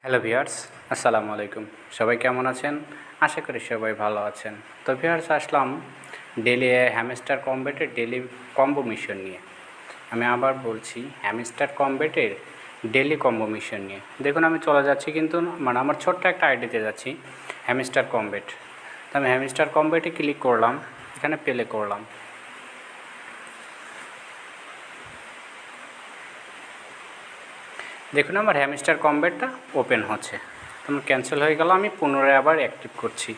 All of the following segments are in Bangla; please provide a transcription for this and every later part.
হ্যালো ভিউয়ার্স, আসসালামু আলাইকুম। সবাই কেমন আছেন? আশা করি সবাই ভালো আছেন। তো ভিউয়ার্স, আসলাম ডেলি হ্যামস্টার কমব্যাটের ডেলি কম্বো মিশন নিয়ে। আমি আবার বলছি, হ্যামস্টার কমব্যাটের ডেলি কম্বো মিশন নিয়ে। দেখুন, আমি চলে যাচ্ছি কিন্তু আমার ছোট্ট একটা আইডিতে যাচ্ছি, হ্যামস্টার কমব্যাট। তো আমি হ্যামস্টার কমব্যাটে ক্লিক করলাম, এখানে প্লে করলাম। দেখুন, আমার হ্যামস্টার কমব্যাটটা ওপেন হচ্ছে। আমার ক্যান্সেল হয়ে গেল, আমি পুনরায় আবার অ্যাক্টিভ করছি।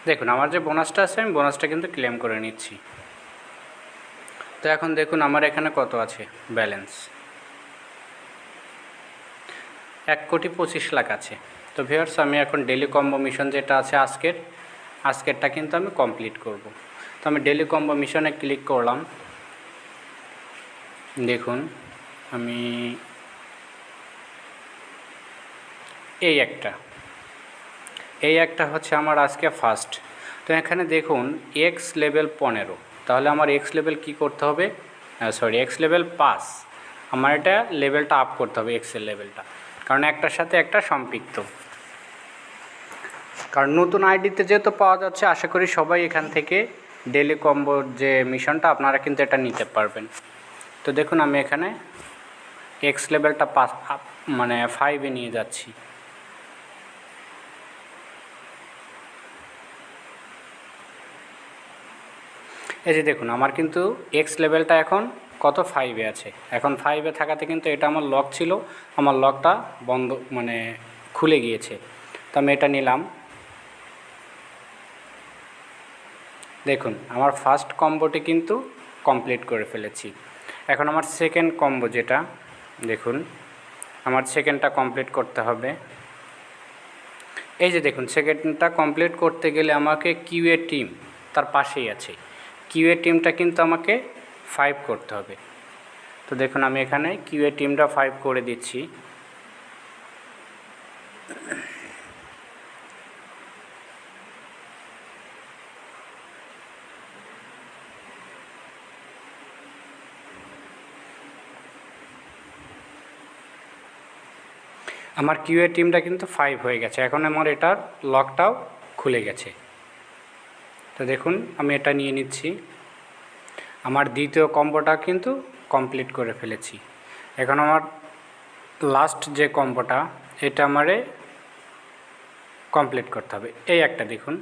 দেখুন, আমার যে বোনাসটা আছে আমি বোনাসটা কিন্তু ক্লেম করে নিচ্ছি। তো এখন দেখুন আমার এখানে কত আছে ব্যালেন্স, 1,25,00,000 আছে। তো ভিউয়ার্স, আমি এখন ডেলি কম্বো মিশন যেটা আছে আজকেরটা কিন্তু আমি কমপ্লিট করব। তো আমি ডেলি কম্বো মিশনে ক্লিক করলাম। দেখুন, আমি এই একটা হচ্ছে আমার আজকে ফার্স্ট। তো এখানে দেখুন এক্স লেভেল 15, তাহলে আমার এক্স লেভেল কী করতে হবে, এক্স লেভেল 5। আমার এটা লেভেলটা আপ করতে হবে, এক্সের লেভেলটা, কারণ একটার সাথে একটা সম্পৃক্ত। কারণ নতুন আইডিতে যেহেতু পাওয়া যাচ্ছে, আশা করি সবাই এখান থেকে ডেলি কম্বোর যে মিশনটা আপনারা কিন্তু এটা নিতে পারবেন। তো দেখুন, আমি এখানে এক্স লেভেলটা 5-এ নিয়ে যাচ্ছি। এই যে দেখুন, আমার কিন্তু এক্স লেভেলটা এখন কত 5-এ আছে। এখন 5-এ থাকাতে কিন্তু এটা আমার লক ছিল, আমার লকটা বন্ধ খুলে গিয়েছে। তো আমি এটা নিলাম। দেখুন, আমার ফার্স্ট কম্বোটি কিন্তু কমপ্লিট করে ফেলেছি। এখন আমার সেকেন্ড কম্বো যেটা, দেখুন আমার সেকেন্ডটা কমপ্লিট করতে হবে। এই যে দেখুন, সেকেন্ডটা কমপ্লিট করতে গেলে আমাকে কিউএ টিম তার পাশেই আছে, কিউএ টিমটা কিন্তু আমাকে 5 করতে হবে। তো দেখুন, আমি এখানে কিউএ টিমটা 5 করে দিচ্ছি। আমার কিউএ টিমটা কিন্তু 5 হয়ে গেছে। এখন আমার এটার লকটাও খুলে গেছে। তো দেখুন, আমি এটা নিয়ে নিচ্ছি। আমার দ্বিতীয় কম্বোটা কিন্তু কমপ্লিট করে ফেলেছি। এখন আমার লাস্ট যে কম্বোটা, এটা আমারে কমপ্লিট করতে হবে। এই একটা দেখুন,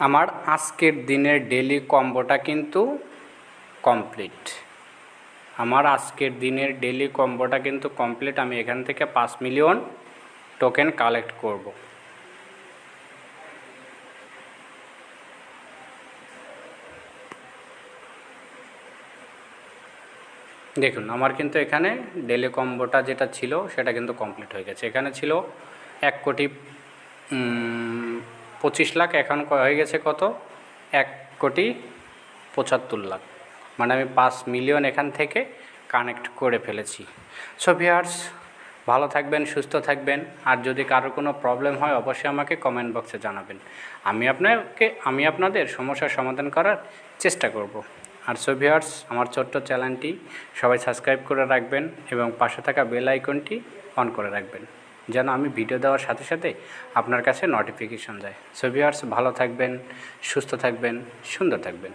আমার আজকের দিনের ডেলি কম্বোটা কিন্তু কমপ্লিট। আমার আজকের দিনের ডেলি কম্বোটা কিন্তু কমপ্লিট। আমি এখান থেকে 5 মিলিয়ন টোকেন কালেক্ট করব। দেখুন, আমার কিন্তু এখানে ডেলি কম্বোটা যেটা ছিল সেটা কিন্তু কমপ্লিট হয়ে গেছে। এখানে ছিল 1,25,00,000, এখন হয়ে গেছে কত, 1,75,00,000। মানে আমি 5 মিলিয়ন এখান থেকে কানেক্ট করে ফেলেছি। সো ভিউয়ার্স, ভালো থাকবেন, সুস্থ থাকবেন। আর যদি কারো কোনো প্রবলেম হয় অবশ্যই আমাকে কমেন্ট বক্সে জানাবেন। আমি আপনাদের সমস্যার সমাধান করার চেষ্টা করব। আর সো ভিউয়ার্স, আমার ছোট্ট চ্যানেলটি সবাই সাবস্ক্রাইব করে রাখবেন এবং পাশে থাকা বেল আইকনটি অন করে রাখবেন, যেন আমি ভিডিও দেওয়ার সাথে সাথে আপনার কাছে নোটিফিকেশন যায়। সো ভিউয়ার্স, ভালো থাকবেন, সুস্থ থাকবেন, সুন্দর থাকবেন।